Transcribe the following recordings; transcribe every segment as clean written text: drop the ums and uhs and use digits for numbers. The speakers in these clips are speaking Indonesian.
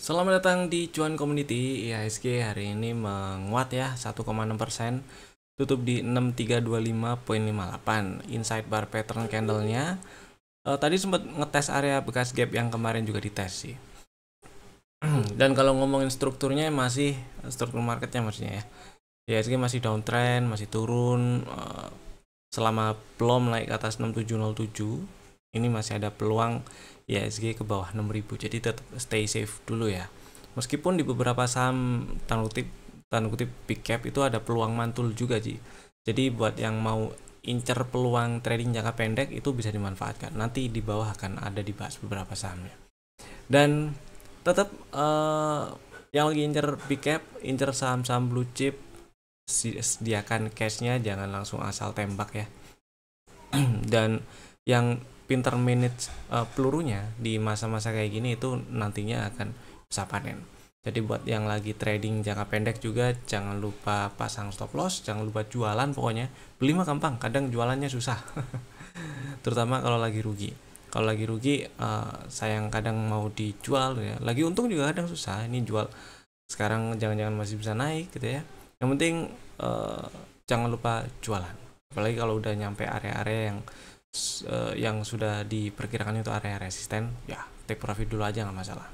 Selamat datang di Cuan Community. IHSG hari ini menguat ya 1,6%, tutup di 6325,58. Inside bar pattern candlenya tadi sempat ngetes area bekas gap yang kemarin juga dites sih. Dan kalau ngomongin strukturnya masih struktur marketnya maksudnya ya, IHSG masih downtrend, masih turun. Selama belum naik ke atas 6707, ini masih ada peluang IHSG ke bawah 6000, jadi tetap stay safe dulu ya. Meskipun di beberapa saham tanda kutip big cap itu ada peluang mantul juga Ji. Jadi buat yang mau incer peluang trading jangka pendek itu bisa dimanfaatkan. Nanti di bawah akan ada dibahas beberapa sahamnya. Dan tetap yang lagi incer big cap, incer saham-saham blue chip, sediakan cashnya, jangan langsung asal tembak ya. Dan yang pinter manage pelurunya di masa-masa kayak gini itu nantinya akan bisa panen. Jadi buat yang lagi trading jangka pendek juga jangan lupa pasang stop loss, jangan lupa jualan pokoknya. Beli mah gampang, kadang jualannya susah. Terutama kalau lagi rugi. Kalau lagi rugi sayang kadang mau dijual ya. Lagi untung juga kadang susah. Ini jual sekarang jangan-jangan masih bisa naik gitu ya. Yang penting jangan lupa jualan. Apalagi kalau udah nyampe area-area yang sudah diperkirakan itu area resisten, ya take profit dulu aja nggak masalah.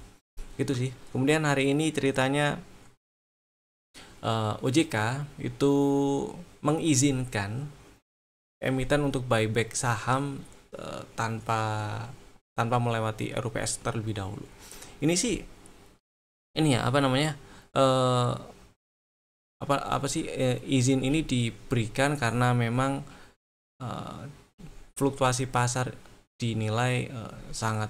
Gitu sih. Kemudian hari ini ceritanya OJK itu mengizinkan emiten untuk buyback saham tanpa melewati RUPS terlebih dahulu. Ini sih ini ya apa namanya izin ini diberikan karena memang fluktuasi pasar dinilai sangat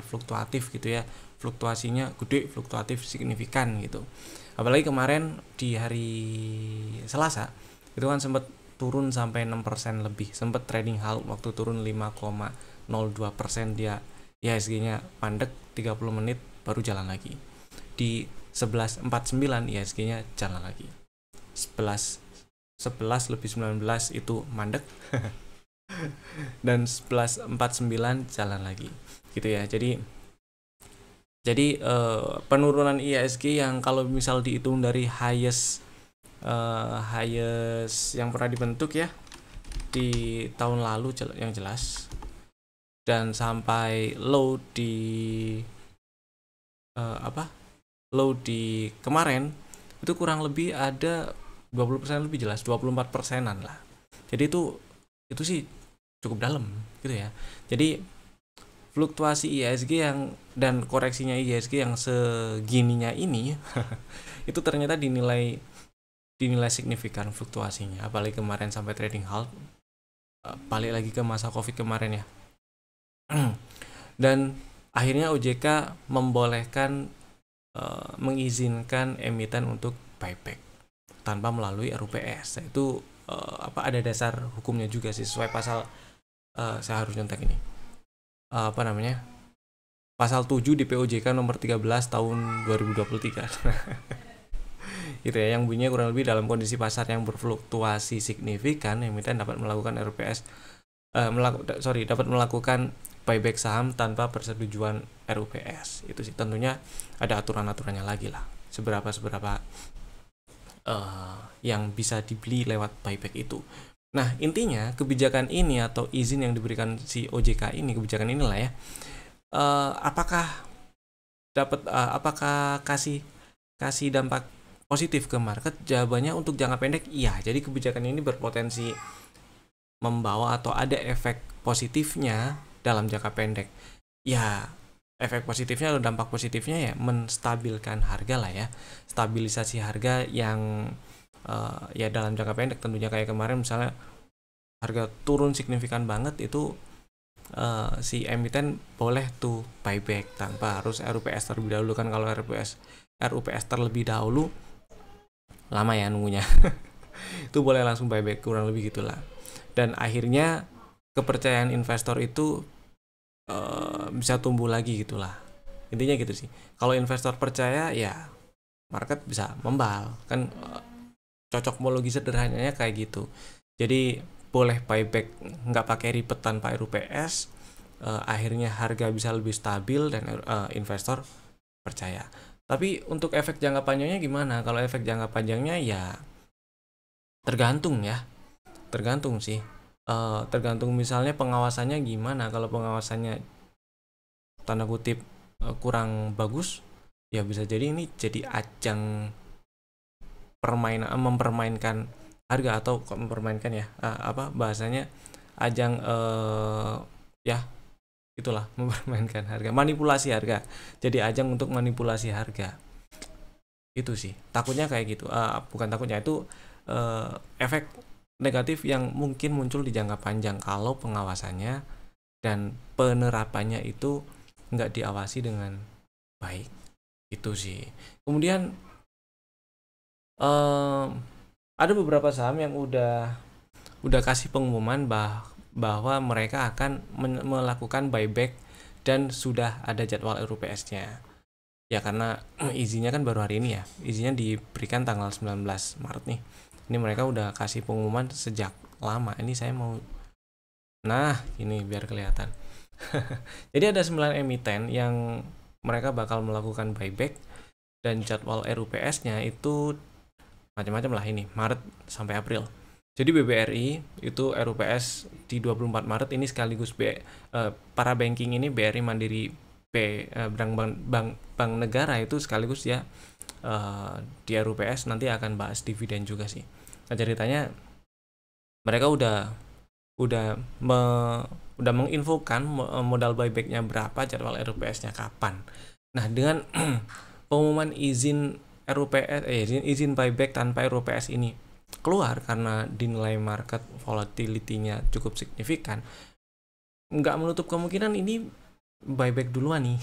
fluktuatif gitu ya. Fluktuasinya gede, fluktuatif signifikan gitu. Apalagi kemarin di hari Selasa itu kan sempat turun sampai 6% lebih, sempat trading halt waktu turun 5,02%. dia IHSG-nya mandek 30 menit baru jalan lagi. Di 11.49 IHSG-nya jalan lagi. 11 lebih 19 itu mandek. Dan 11.49 jalan lagi gitu ya. Jadi penurunan IHSG yang kalau misal dihitung dari highest yang pernah dibentuk ya di tahun lalu yang jelas, dan sampai low di kemarin itu kurang lebih ada 20% lebih, jelas 24%-an lah. Jadi itu sih cukup dalam gitu ya. Jadi fluktuasi IHSG dan koreksinya IHSG yang segininya ini itu ternyata dinilai signifikan fluktuasinya. Apalagi kemarin sampai trading halt, balik lagi ke masa Covid kemarin ya. Dan akhirnya OJK mengizinkan emiten untuk buyback tanpa melalui RUPS. Itu ada dasar hukumnya juga sih, sesuai pasal saya harus nyontek ini. Pasal 7 di POJK nomor 13 tahun 2023. Gitu ya, yang bunyinya kurang lebih dalam kondisi pasar yang berfluktuasi signifikan, emiten dapat melakukan dapat melakukan buyback saham tanpa persetujuan RUPS. Itu sih tentunya ada aturan-aturannya lagi lah. Seberapa yang bisa dibeli lewat buyback itu. Nah, intinya kebijakan ini atau izin yang diberikan si OJK ini, kebijakan inilah ya, apakah kasih dampak positif ke market? Jawabannya untuk jangka pendek iya. Jadi kebijakan ini berpotensi membawa atau ada efek positifnya dalam jangka pendek. Ya, efek positifnya atau dampak positifnya ya menstabilkan harga lah ya. Stabilisasi harga yang ya dalam jangka pendek tentunya, kayak kemarin misalnya harga turun signifikan banget, itu si emiten boleh tuh buyback tanpa harus RUPS terlebih dahulu kan. Kalau RUPS terlebih dahulu lama ya nunggunya. Itu boleh langsung buyback, kurang lebih gitulah. Dan akhirnya kepercayaan investor itu bisa tumbuh lagi gitulah. Intinya gitu sih. Kalau investor percaya ya market bisa membal kan. Cocokmologi sederhananya kayak gitu. Jadi boleh buyback nggak pakai ribet tanpa RUPS, akhirnya harga bisa lebih stabil dan investor percaya. Tapi untuk efek jangka panjangnya gimana? Kalau efek jangka panjangnya ya tergantung ya, tergantung sih. Tergantung misalnya pengawasannya gimana. Kalau pengawasannya tanda kutip kurang bagus, ya bisa jadi ini jadi ajang mempermainkan harga, atau mempermainkan ya, apa bahasanya, ajang ya itulah mempermainkan harga, manipulasi harga, jadi ajang untuk manipulasi harga. Itu sih takutnya kayak gitu, bukan takutnya, itu efek negatif yang mungkin muncul di jangka panjang kalau pengawasannya dan penerapannya itu nggak diawasi dengan baik. Itu sih. Kemudian ada beberapa saham yang udah kasih pengumuman bahwa mereka akan melakukan buyback dan sudah ada jadwal RUPS-nya. Ya karena izinnya kan baru hari ini ya. Izinnya diberikan tanggal 19 Maret nih. Ini mereka udah kasih pengumuman sejak lama. Ini saya mau, nah ini biar kelihatan. Jadi ada 9 emiten yang mereka bakal melakukan buyback dan jadwal RUPS-nya itu macam-macam lah, ini Maret sampai April. Jadi BBRI itu RUPS di 24 Maret ini, sekaligus para banking ini, BRI, Mandiri, Bank Negara itu sekaligus ya di RUPS nanti akan bahas dividen juga sih. Nah ceritanya mereka udah menginfokan modal buybacknya berapa, jadwal RUPS-nya kapan. Nah dengan pengumuman izin RUPS, izin buyback tanpa RUPS ini keluar karena dinilai market volatility-nya cukup signifikan, nggak menutup kemungkinan ini buyback duluan nih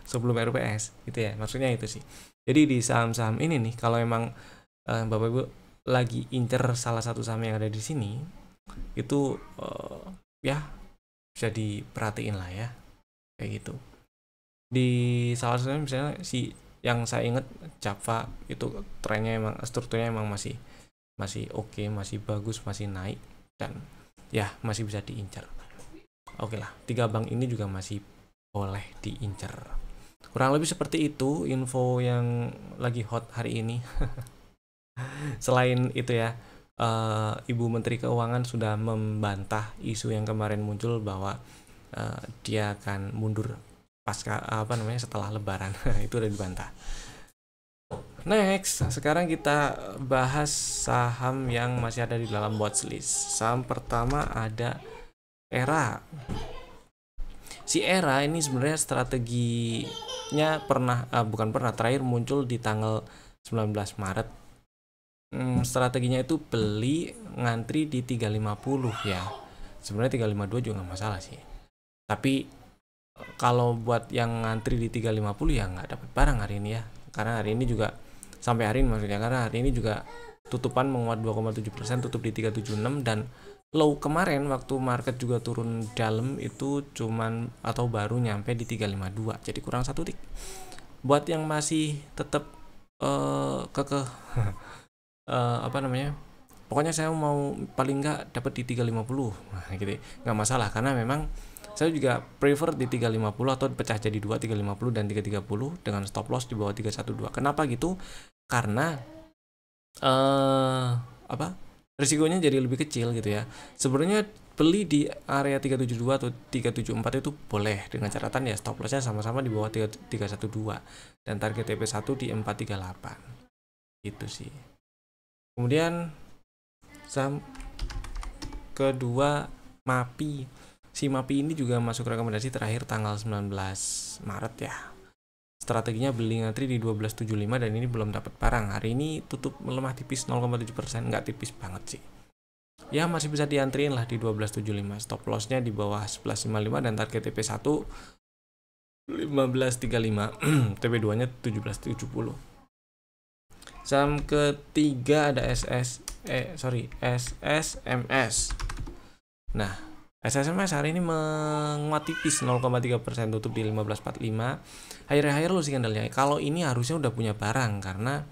sebelum RUPS gitu ya, maksudnya itu sih. Jadi di saham-saham ini nih, kalau emang Bapak Ibu lagi incer salah satu saham yang ada di sini, itu ya bisa diperhatiin lah ya, kayak gitu. Di salah satunya misalnya yang saya ingat Java, itu trennya emang, strukturnya emang masih oke, masih bagus, masih naik, dan ya masih bisa diincar. Oke lah, 3 bank ini juga masih boleh diincar. Kurang lebih seperti itu info yang lagi hot hari ini. Selain itu ya, Ibu Menteri Keuangan sudah membantah isu yang kemarin muncul bahwa dia akan mundur pasca setelah Lebaran. Itu udah dibantah. Next, sekarang kita bahas saham yang masih ada di dalam watchlist. Saham pertama ada Era. Si Era ini sebenarnya strateginya terakhir muncul di tanggal 19 Maret. Strateginya itu beli ngantri di 350 ya. Sebenarnya 352 juga nggak masalah sih. Tapi kalau buat yang ngantri di 350 ya nggak dapat barang hari ini ya. Karena hari ini juga sampai hari ini maksudnya, karena hari ini juga tutupan menguat 2,7%, tutup di 376, dan low kemarin waktu market juga turun dalam itu cuman atau baru nyampe di 352, jadi kurang 1 tik. Buat yang masih tetap kekeh pokoknya saya mau paling nggak dapat di 350, nah gitu, nggak masalah, karena memang saya juga prefer di 350 atau pecah jadi 2, 350 dan 330 dengan stop loss di bawah 312. Kenapa gitu? Karena risikonya jadi lebih kecil gitu ya. Sebenarnya beli di area 372 atau 374 itu boleh, dengan catatan ya stop lossnya sama-sama di bawah 312 dan target TP1 di 438. Itu sih. Kemudian saham kedua MAPI. Si MAPI ini juga masuk rekomendasi terakhir tanggal 19 Maret ya. Strateginya beli ngantri di 1275 dan ini belum dapat barang. Hari ini tutup melemah tipis 0,7%, nggak tipis banget sih. Ya masih bisa diantriin lah di 1275. Stop lossnya di bawah 1155 dan target TP1 1535. TP2-nya 1770. Saham ketiga ada SSMS. Nah, SSMS hari ini menguat tipis 0,3%, tutup di 1545. Higher lu sih candlenya. Kalau ini harusnya udah punya barang karena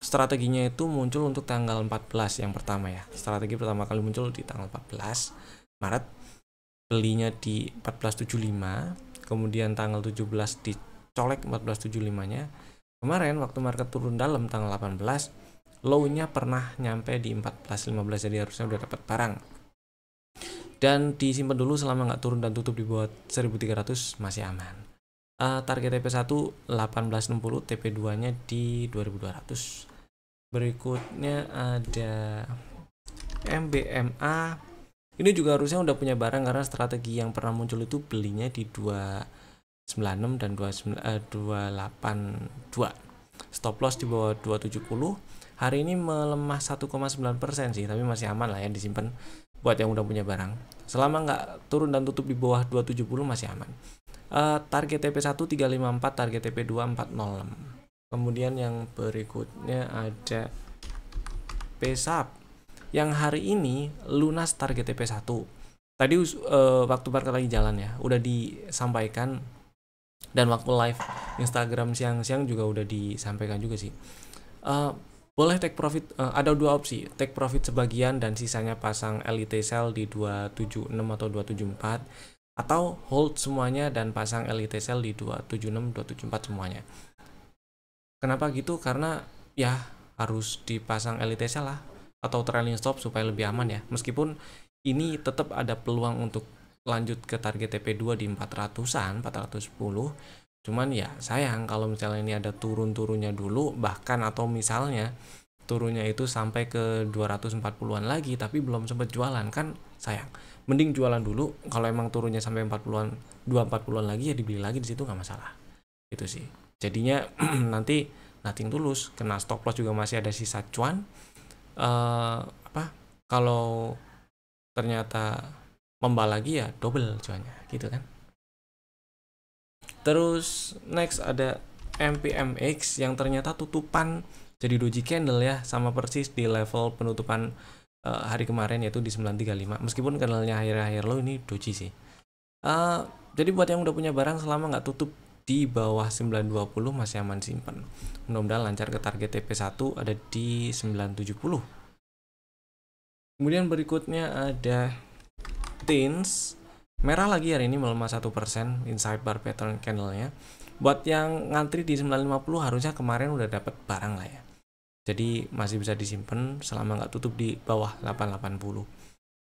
strateginya itu muncul untuk tanggal 14 yang pertama ya. Strategi pertama kali muncul di tanggal 14 Maret. belinya di 1475, kemudian tanggal 17 dicolek 1475-nya. Kemarin waktu market turun dalam tanggal 18, low-nya pernah nyampe di 1415, jadi harusnya udah dapat barang. Dan disimpan dulu selama nggak turun dan tutup di bawah 1300 masih aman. Target TP1 1860, TP2-nya di 2200. Berikutnya ada MBMA. Ini juga harusnya udah punya barang karena strategi yang pernah muncul itu belinya di 296 dan 282. Stop loss di bawah 270. Hari ini melemah 1,9% sih, tapi masih aman lah ya disimpan buat yang udah punya barang. Selama nggak turun dan tutup di bawah 270 masih aman. Target TP1 354, target TP2 406. Kemudian yang berikutnya ada PSAP yang hari ini lunas target TP1. Tadi waktu market lagi jalan ya, udah disampaikan, dan waktu live Instagram siang-siang juga udah disampaikan juga sih. Boleh take profit, ada dua opsi, take profit sebagian dan sisanya pasang elite sell di 276 atau 274, atau hold semuanya dan pasang elite sell di 276 274 semuanya. Kenapa gitu? Karena ya harus dipasang elite sell lah atau trailing stop supaya lebih aman ya. Meskipun ini tetap ada peluang untuk lanjut ke target TP2 di 400-an, 410. Cuman ya sayang kalau misalnya ini ada turun-turunnya dulu, bahkan atau misalnya turunnya itu sampai ke 240-an lagi tapi belum sempat jualan, kan sayang. Mending jualan dulu, kalau emang turunnya sampai 40-an, 240-an lagi ya dibeli lagi di situ nggak masalah. Itu sih. Jadinya nanti nothing tulus, kena stop loss juga masih ada sisa cuan. Kalau ternyata membal lagi ya double cuannya gitu kan. Terus next ada MPMX yang ternyata tutupan jadi doji candle ya, sama persis di level penutupan hari kemarin yaitu di 935. Meskipun candlenya akhir-akhir low, ini doji sih. Jadi buat yang udah punya barang selama nggak tutup di bawah 920 masih aman simpan. Mudah-mudahan lancar ke target TP1 ada di 970. Kemudian berikutnya ada TINS. Merah lagi hari ini melemah 1% inside bar pattern candlenya. Buat yang ngantri di 950 harusnya kemarin udah dapat barang lah ya. Jadi masih bisa disimpan selama nggak tutup di bawah 880.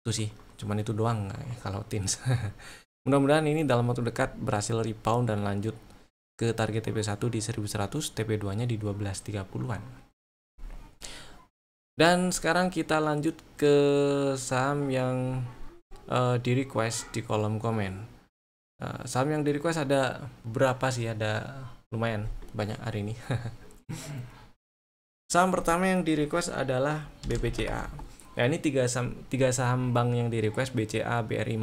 Itu sih, cuman itu doang kalau TINS. Mudah-mudahan ini dalam waktu dekat berhasil rebound dan lanjut ke target TP1 di 1100, TP2-nya di 1230-an. Dan sekarang kita lanjut ke saham yang di request di kolom komen. Saham yang di request ada berapa sih? Ada lumayan banyak hari ini. Saham pertama yang di request adalah BBCA. Nah, ini tiga saham bank yang di request, BCA, BRI,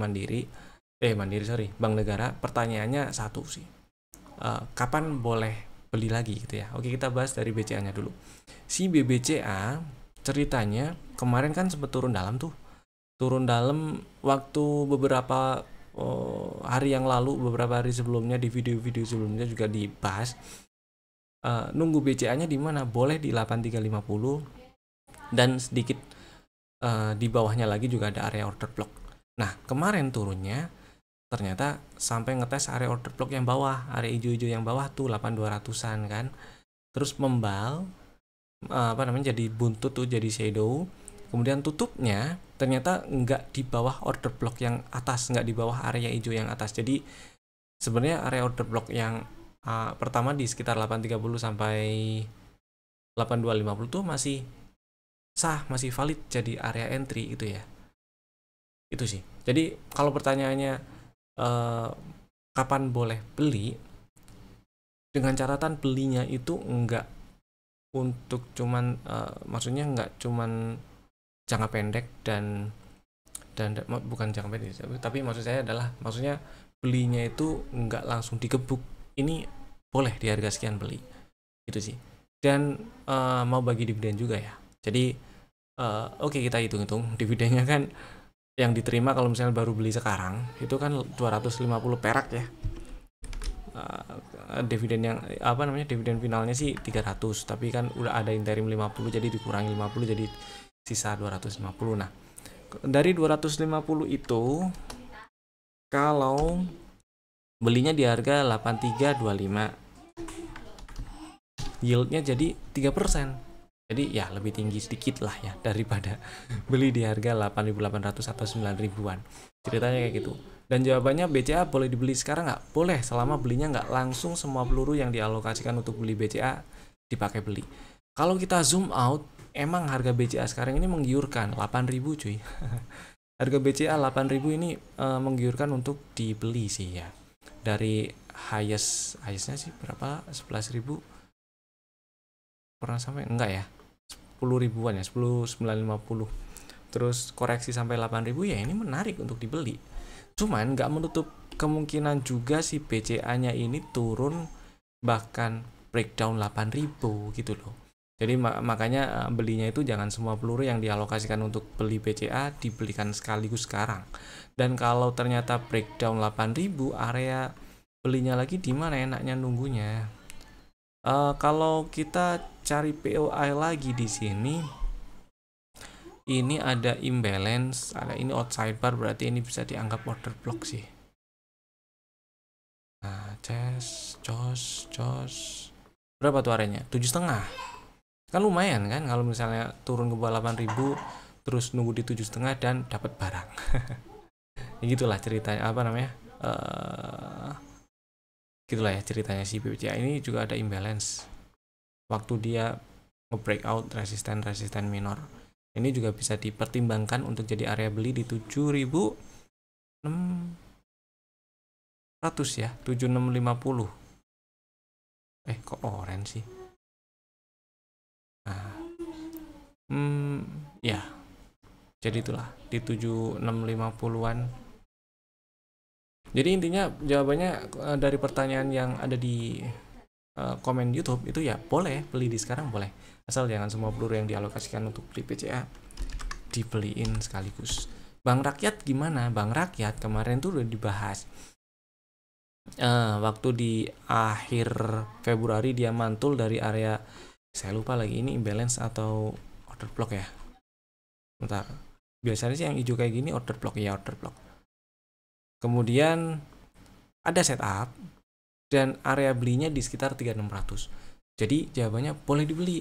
Bank Negara. Pertanyaannya satu sih, kapan boleh beli lagi gitu ya. Oke, kita bahas dari BCA-nya dulu. Si BBCA ceritanya kemarin kan sempat turun dalam waktu beberapa hari yang lalu, beberapa hari sebelumnya di video-video sebelumnya juga dibahas. Nunggu BCA-nya di mana? Boleh di 8350 dan sedikit di bawahnya lagi juga ada area order block. Nah, kemarin turunnya ternyata sampai ngetes area order block yang bawah, area hijau-hijau yang bawah tuh 8200-an kan. Terus membal jadi buntut tuh, jadi shadow. Kemudian tutupnya ternyata nggak di bawah order block yang atas, nggak di bawah area hijau yang atas. Jadi sebenarnya area order block yang pertama di sekitar 830 sampai 8250 tuh masih sah, masih valid jadi area entry itu ya. Itu sih. Jadi kalau pertanyaannya kapan boleh beli, dengan catatan belinya itu enggak untuk cuman maksudnya enggak cuman jangka pendek dan bukan jangka pendek, tapi maksud saya adalah maksudnya belinya itu enggak langsung digebuk. Ini boleh di harga sekian beli. Itu sih. Dan mau bagi dividen juga ya. Jadi oke, kita hitung-hitung dividennya kan yang diterima kalau misalnya baru beli sekarang itu kan 250 perak ya. Dividen yang dividen finalnya sih 300, tapi kan udah ada interim 50 jadi dikurangi 50 jadi sisa 250. Nah, dari 250 itu Kalau belinya di harga 8325, yieldnya jadi 3%. Jadi ya lebih tinggi sedikit lah ya daripada beli di harga 8.800 atau 9.000-an. Ceritanya kayak gitu. Dan jawabannya BCA boleh dibeli sekarang nggak? Boleh, selama belinya nggak langsung semua peluru yang dialokasikan untuk beli BCA dipakai beli. Kalau kita zoom out, emang harga BCA sekarang ini menggiurkan, 8.000 cuy. Harga BCA 8.000 ini menggiurkan untuk dibeli sih ya. Dari highestnya sih berapa? 11.000 pernah sampai enggak ya? 10 ribuan ya, 10.950. Terus koreksi sampai 8.000 ya, ini menarik untuk dibeli. Cuman nggak menutup kemungkinan juga si BCA-nya ini turun bahkan breakdown 8.000 gitu loh. Jadi makanya belinya itu jangan semua peluru yang dialokasikan untuk beli BCA dibelikan sekaligus sekarang. Dan kalau ternyata breakdown 8.000, area belinya lagi di mana enaknya nunggunya? Kalau kita cari POI lagi di sini, ini ada imbalance, ada ini outside bar, berarti ini bisa dianggap order block sih. Nah, jos, berapa tuh areanya? 7,5. Kan lumayan kan kalau misalnya turun ke bawah 8.000 terus nunggu di 7,5 dan dapat barang. Ya gitulah ceritanya, apa namanya? Gitulah ya ceritanya si BCA ini juga ada imbalance. Waktu dia nge-breakout resisten minor. Ini juga bisa dipertimbangkan untuk jadi area beli di 7.600 ya, 7.650. Kok orange sih? Nah, ya. Jadi itulah di 7.650-an. Jadi intinya jawabannya dari pertanyaan yang ada di komen YouTube itu ya boleh beli di sekarang, boleh, asal jangan semua peluru yang dialokasikan untuk beli BCA dibeliin sekaligus. Bank Rakyat gimana? Bank Rakyat kemarin tuh udah dibahas waktu di akhir Februari dia mantul dari area, saya lupa lagi ini imbalance atau order block ya, bentar, biasanya sih yang hijau kayak gini order block ya, order block. Kemudian ada setup dan area belinya di sekitar 3.600. Jadi jawabannya boleh dibeli.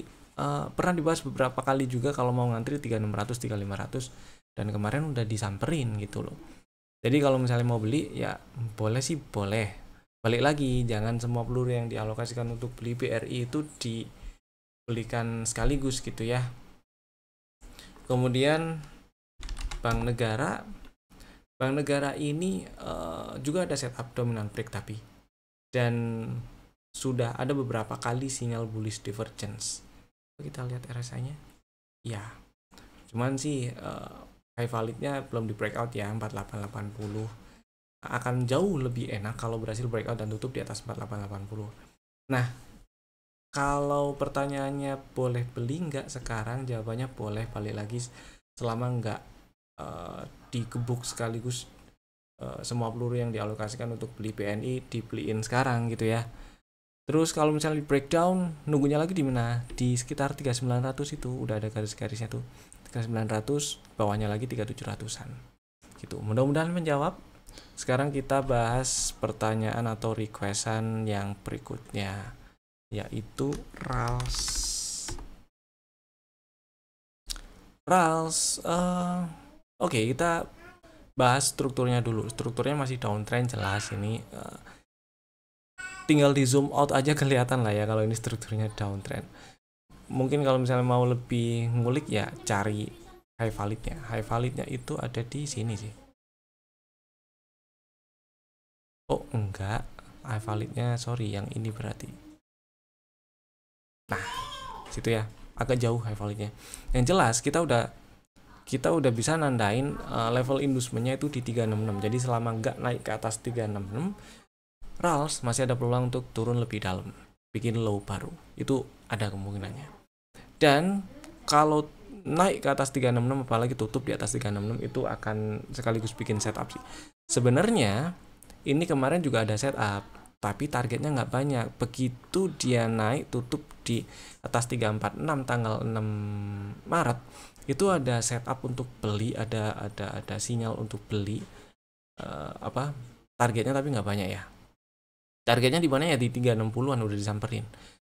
Pernah dibahas beberapa kali juga kalau mau ngantri 3.600, 3.500, dan kemarin udah disamperin gitu loh. Jadi kalau misalnya mau beli ya boleh sih, boleh. Balik lagi, jangan semua peluru yang dialokasikan untuk beli BRI itu dibelikan sekaligus gitu ya. Kemudian Bank Negara ini juga ada setup dominant break tapi, dan sudah ada beberapa kali sinyal bullish divergence. Kita lihat RSI-nya. Ya. Cuman sih high validnya belum di breakout ya, 4880. Akan jauh lebih enak kalau berhasil breakout dan tutup di atas 4880. Nah, kalau pertanyaannya boleh beli nggak sekarang, jawabannya boleh, balik lagi selama nggak digebuk sekaligus semua peluru yang dialokasikan untuk beli BNI dibeliin sekarang gitu ya. Terus kalau misalnya di breakdown, nunggunya lagi di mana? Di sekitar 3.900 itu udah ada garis-garisnya tuh. 3.900, bawahnya lagi 3.700-an. Gitu. Mudah-mudahan menjawab. Sekarang kita bahas pertanyaan atau requestan yang berikutnya, yaitu RALS. Oke, kita bahas strukturnya dulu. Strukturnya masih downtrend jelas ini. Tinggal di zoom out aja kelihatan lah ya kalau ini strukturnya downtrend. Mungkin kalau misalnya mau lebih ngulik ya cari high validnya. High validnya itu ada di sini sih. Oh enggak, high validnya sorry yang ini berarti. Nah, situ ya, agak jauh high validnya. Yang jelas kita udah bisa nandain level inducementnya itu di 366. Jadi selama nggak naik ke atas 366, RALS masih ada peluang untuk turun lebih dalam, bikin low baru. Itu ada kemungkinannya. Dan kalau naik ke atas 366, apalagi tutup di atas 366, itu akan sekaligus bikin setup sih. Sebenarnya ini kemarin juga ada setup, tapi targetnya nggak banyak. Begitu dia naik tutup di atas 346 tanggal 6 Maret, itu ada setup untuk beli, ada sinyal untuk beli apa targetnya, tapi nggak banyak ya. Targetnya di mana ya, di 360-an udah disamperin.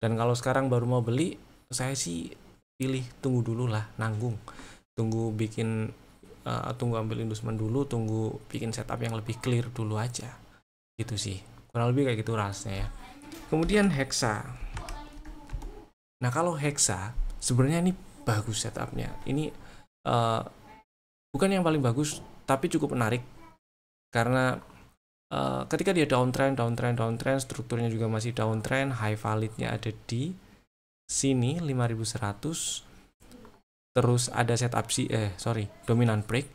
Dan kalau sekarang baru mau beli, saya sih pilih tunggu dulu lah, nanggung. Tunggu bikin tunggu ambil inducement dulu, tunggu bikin setup yang lebih clear dulu aja. Gitu sih. Kurang lebih kayak gitu rasanya ya. Kemudian Hexa. Nah, kalau Hexa sebenarnya ini bagus setupnya. Ini bukan yang paling bagus, tapi cukup menarik karena ketika dia downtrend, strukturnya juga masih downtrend, high validnya ada di sini 5100, terus ada setup dominant break,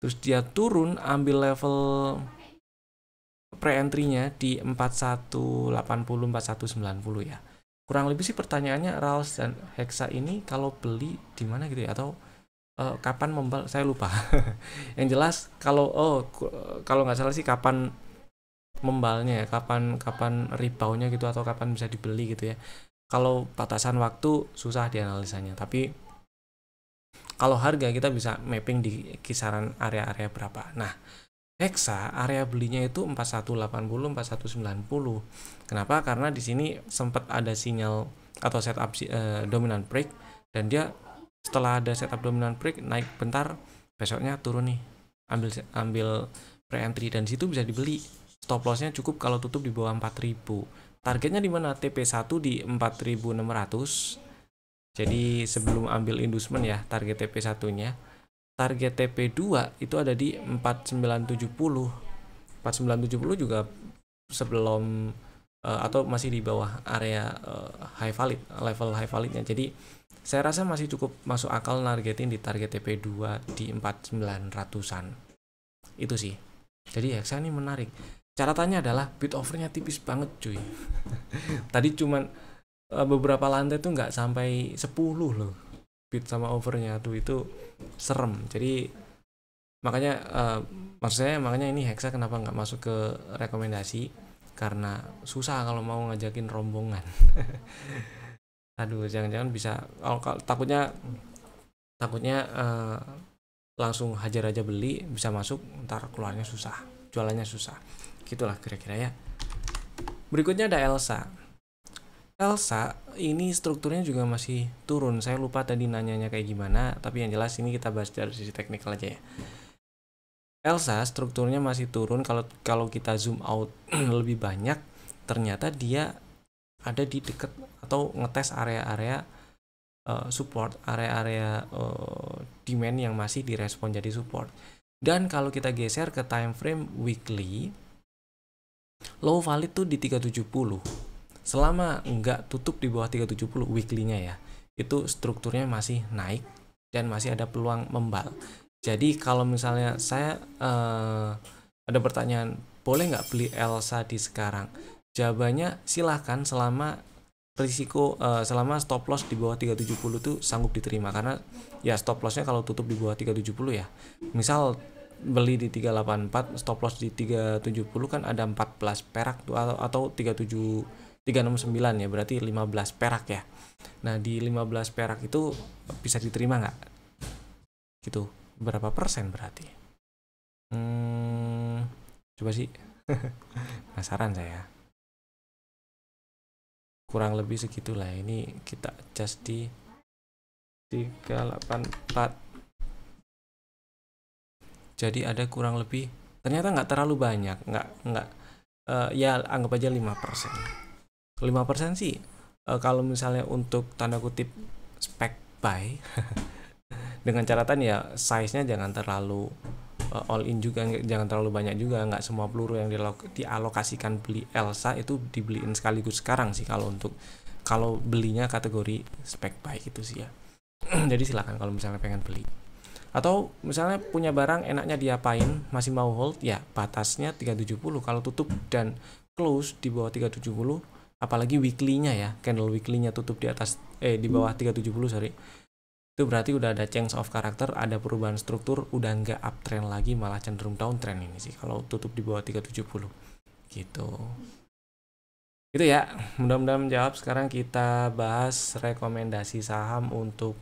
terus dia turun ambil level pre-entry-nya di 4180, 4190 ya. Kurang lebih sih pertanyaannya, Rals dan Hexa ini kalau beli di mana gitu ya, atau kapan membal, saya lupa. Yang jelas kalau nggak salah sih kapan membalnya ya, kapan reboundnya gitu, atau kapan bisa dibeli gitu ya. Kalau batasan waktu susah dianalisanya, tapi kalau harga kita bisa mapping di kisaran area-area berapa. Nah, Hexa area belinya itu 4180, 4190. Kenapa? Karena di sini sempat ada sinyal atau setup dominant break, dan dia setelah ada setup dominant break naik bentar, besoknya turun nih, ambil pre-entry, dan situ bisa dibeli. Stop lossnya cukup kalau tutup di bawah 4000. Targetnya di mana? TP1 di 4600. Jadi sebelum ambil inducement ya, target TP1-nya. Target TP2 itu ada di 4970. 4970 juga sebelum atau masih di bawah area high valid, level high validnya. Jadi saya rasa masih cukup masuk akal nargetin di target TP2 di 4900-an. Itu sih. Jadi Hexa ini menarik. Catatannya adalah bid overnya tipis banget cuy. Tadi cuman beberapa lantai tuh nggak sampai 10 loh bid sama overnya tuh, itu serem. Jadi makanya makanya ini Hexa kenapa nggak masuk ke rekomendasi, karena susah kalau mau ngajakin rombongan. Aduh, jangan-jangan bisa takutnya langsung hajar aja beli, bisa masuk, ntar keluarnya susah, jualannya susah. Gitulah kira-kira ya. Berikutnya ada Elsa. Elsa ini strukturnya juga masih turun. Saya lupa tadi nanyanya kayak gimana, tapi yang jelas ini kita bahas dari sisi teknikal aja ya. Elsa strukturnya masih turun. Kalau kita zoom out lebih banyak, ternyata dia ada di dekat atau ngetes area-area support, area-area demand yang masih direspon jadi support. Dan kalau kita geser ke time frame weekly, low valid tuh di 370. Selama nggak tutup di bawah 370 weekly-nya ya, itu strukturnya masih naik dan masih ada peluang membal. Jadi kalau misalnya saya ada pertanyaan, boleh nggak beli Elsa di sekarang? Jawabannya silahkan, selama risiko selama stop loss di bawah 370 tuh sanggup diterima, karena ya stop lossnya kalau tutup di bawah 370 ya. Misal beli di 384, stop loss di 370 kan ada 14 perak tuh, atau 369 ya, berarti 15 perak ya. Nah, di 15 perak itu bisa diterima nggak? Gitu. Berapa persen berarti? Coba sih. Penasaran saya. Kurang lebih segitulah. Ini kita adjust di 384. Jadi ada kurang lebih, ternyata nggak terlalu banyak, nggak ya anggap aja 5%. 5% sih kalau misalnya untuk tanda kutip spec buy dengan catatan ya size-nya jangan terlalu all in juga, jangan terlalu banyak juga. Nggak semua peluru yang dialokasikan beli Elsa itu dibeliin sekaligus sekarang sih, kalau belinya kategori spec buy gitu sih ya. Jadi silakan kalau misalnya pengen beli, atau misalnya punya barang enaknya diapain, masih mau hold ya, batasnya 370. Kalau tutup dan close di bawah 370, apalagi weekly-nya ya, candle weekly-nya tutup di atas di bawah 370 sorry, itu berarti udah ada change of character, ada perubahan struktur, udah nggak uptrend lagi, malah cenderung downtrend ini sih kalau tutup di bawah 370 gitu. Itu ya, mudah-mudahan menjawab. Sekarang kita bahas rekomendasi saham untuk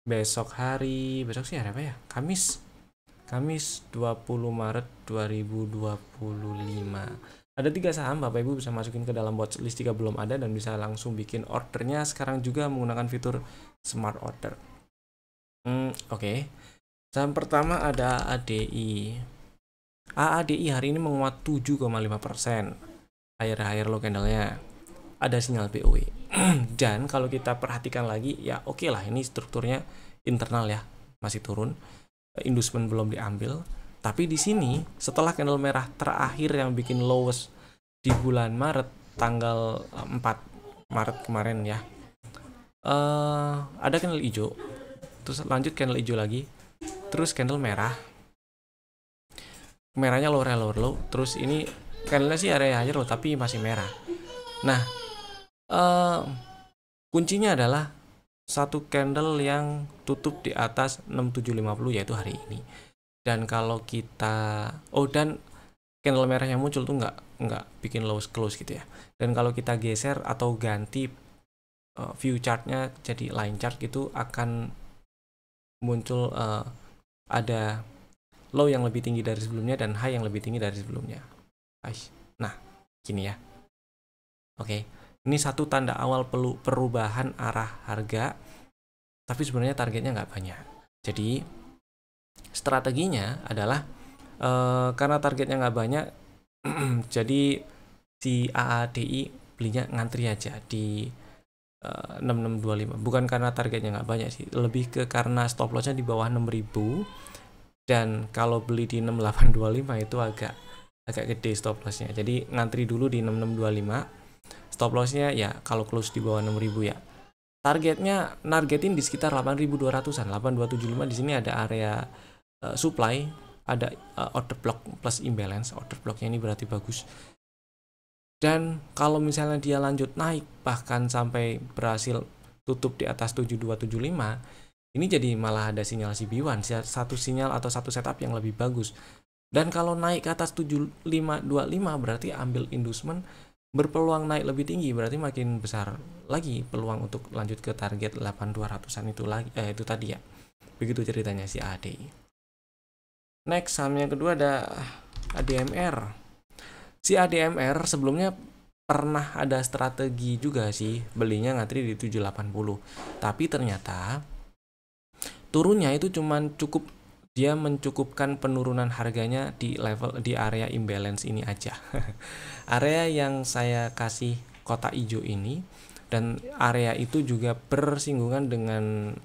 besok sih hari apa ya, Kamis Kamis 20 Maret 2025. Ada 3 saham, Bapak Ibu bisa masukin ke dalam watchlist jika belum ada dan bisa langsung bikin ordernya sekarang juga menggunakan fitur Smart Order. Oke. Saham pertama ada ADI. AADI hari ini menguat 7,5%. Higher low candle-nya. Ada sinyal POE. Dan kalau kita perhatikan lagi, ya oke lah, ini strukturnya internal ya, masih turun. Inducement belum diambil. Tapi di sini setelah candle merah terakhir yang bikin lowest di bulan Maret tanggal 4 Maret kemarin ya, ada candle hijau, terus lanjut candle hijau lagi, terus candle merah, merahnya lower low, terus ini candlenya sih area higher low tapi masih merah. Nah, kuncinya adalah satu candle yang tutup di atas 6750 yaitu hari ini. Dan kalau kita dan candle merah yang muncul tuh nggak bikin low close gitu ya. Dan kalau kita geser atau ganti view chartnya jadi line chart gitu, akan muncul ada low yang lebih tinggi dari sebelumnya dan high yang lebih tinggi dari sebelumnya. Nah, gini ya. Oke. Ini satu tanda awal perubahan arah harga, tapi sebenarnya targetnya nggak banyak. Jadi strateginya adalah karena targetnya nggak banyak, jadi si AADI belinya ngantri aja di 6625. Bukan karena targetnya nggak banyak sih, lebih ke karena stop lossnya di bawah 6000, dan kalau beli di 6825 itu agak gede stop lossnya. Jadi ngantri dulu di 6625. Stop lossnya ya kalau close di bawah 6000 ya. Targetnya nargetin di sekitar 8200-an, 8275. Di sini ada area supply, ada order block plus imbalance. Order blocknya ini berarti bagus. Dan kalau misalnya dia lanjut naik bahkan sampai berhasil tutup di atas 7275, ini jadi malah ada sinyal CB1, satu sinyal atau satu setup yang lebih bagus. Dan kalau naik ke atas 7525 berarti ambil inducement, berpeluang naik lebih tinggi, berarti makin besar lagi peluang untuk lanjut ke target 8200-an itu lagi, itu tadi ya. Begitu ceritanya si ADI. Next, saham yang kedua ada ADMR. Si ADMR sebelumnya pernah ada strategi juga sih, belinya ngantri di 780. Tapi ternyata turunnya itu cuman dia mencukupkan penurunan harganya di area imbalance ini aja. Area yang saya kasih kotak hijau ini, dan area itu juga bersinggungan dengan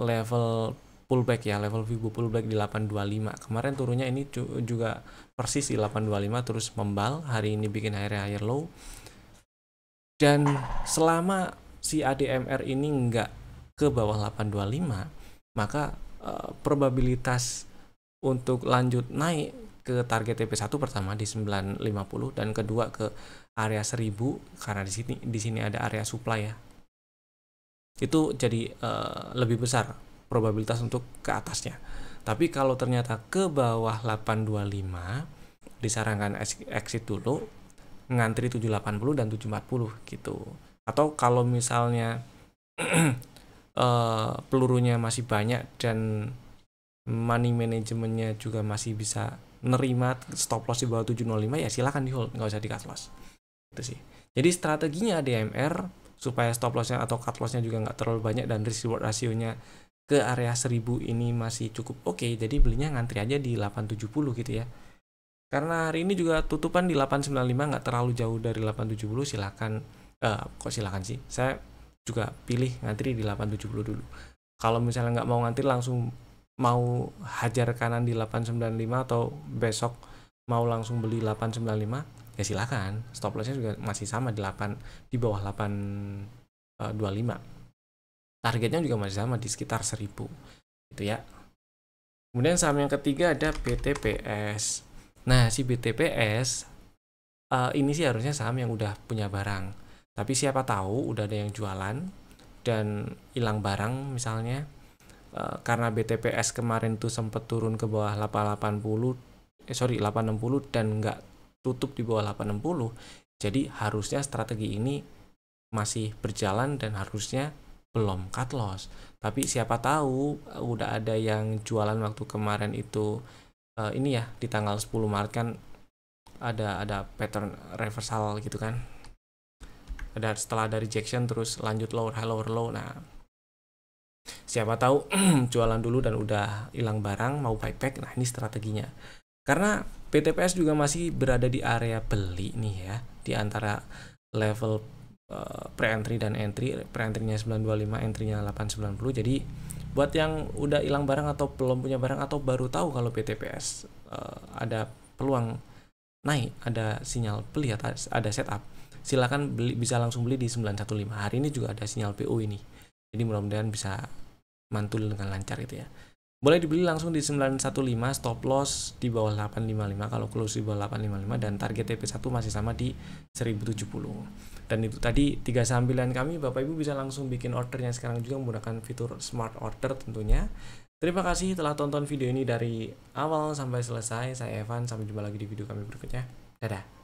level pullback ya, level Fibo pullback di 825. Kemarin turunnya ini juga persis di 825, terus membal, hari ini bikin area higher low. Dan selama si ADMR ini nggak ke bawah 825, maka probabilitas untuk lanjut naik ke target TP1 pertama di 950 dan kedua ke area 1000, karena di sini ada area supply ya. Itu jadi lebih besar probabilitas untuk ke atasnya. Tapi kalau ternyata ke bawah 825, disarankan exit dulu, ngantri 780 dan 740 gitu. Atau kalau misalnya pelurunya masih banyak dan money manajemennya juga masih bisa nerima stop loss di bawah 705, ya silakan di hold, nggak usah di cut loss. Itu sih. Jadi strateginya ADMR supaya stop lossnya atau cut lossnya juga nggak terlalu banyak dan risk reward rasionya ke area 1000 ini masih cukup oke. Jadi belinya ngantri aja di 870 gitu ya. Karena hari ini juga tutupan di 895, nggak terlalu jauh dari 870, silakan silakan sih. Saya juga pilih ngantri di 870 dulu. Kalau misalnya nggak mau ngantri, langsung mau hajar kanan di 895 atau besok mau langsung beli 895, ya silakan. Stop lossnya juga masih sama di bawah 825. Targetnya juga masih sama di sekitar 1000 gitu ya. Kemudian saham yang ketiga ada BTPS. Nah, si BTPS ini sih harusnya saham yang udah punya barang. Tapi siapa tahu udah ada yang jualan dan hilang barang misalnya. Karena BTPS kemarin tuh sempat turun ke bawah 860 dan nggak tutup di bawah 860. Jadi harusnya strategi ini masih berjalan dan harusnya belum cut loss. Tapi siapa tahu udah ada yang jualan waktu kemarin itu ini ya di tanggal 10 Maret kan ada pattern reversal gitu kan. Ada setelah ada rejection terus lanjut lower high lower low. Nah, siapa tahu jualan dulu dan udah hilang barang mau buyback. Nah, ini strateginya. Karena PTPS juga masih berada di area beli nih ya, di antara level pre-entry dan entry. Pre-entry-nya 925, entry-nya 890. Jadi buat yang udah hilang barang atau belum punya barang atau baru tahu kalau PTPS ada peluang naik, ada sinyal beli atau ada setup, silakan beli, bisa langsung beli di 915. Hari ini juga ada sinyal PO ini. Jadi mudah-mudahan bisa mantul dengan lancar itu ya. Boleh dibeli langsung di 915, stop loss di bawah 855 kalau close di bawah 855 dan target TP1 masih sama di 1070. Dan itu tadi 3 saham pilihan kami. Bapak Ibu bisa langsung bikin ordernya sekarang juga menggunakan fitur smart order tentunya. Terima kasih telah tonton video ini dari awal sampai selesai. Saya Evan, sampai jumpa lagi di video kami berikutnya. Dadah.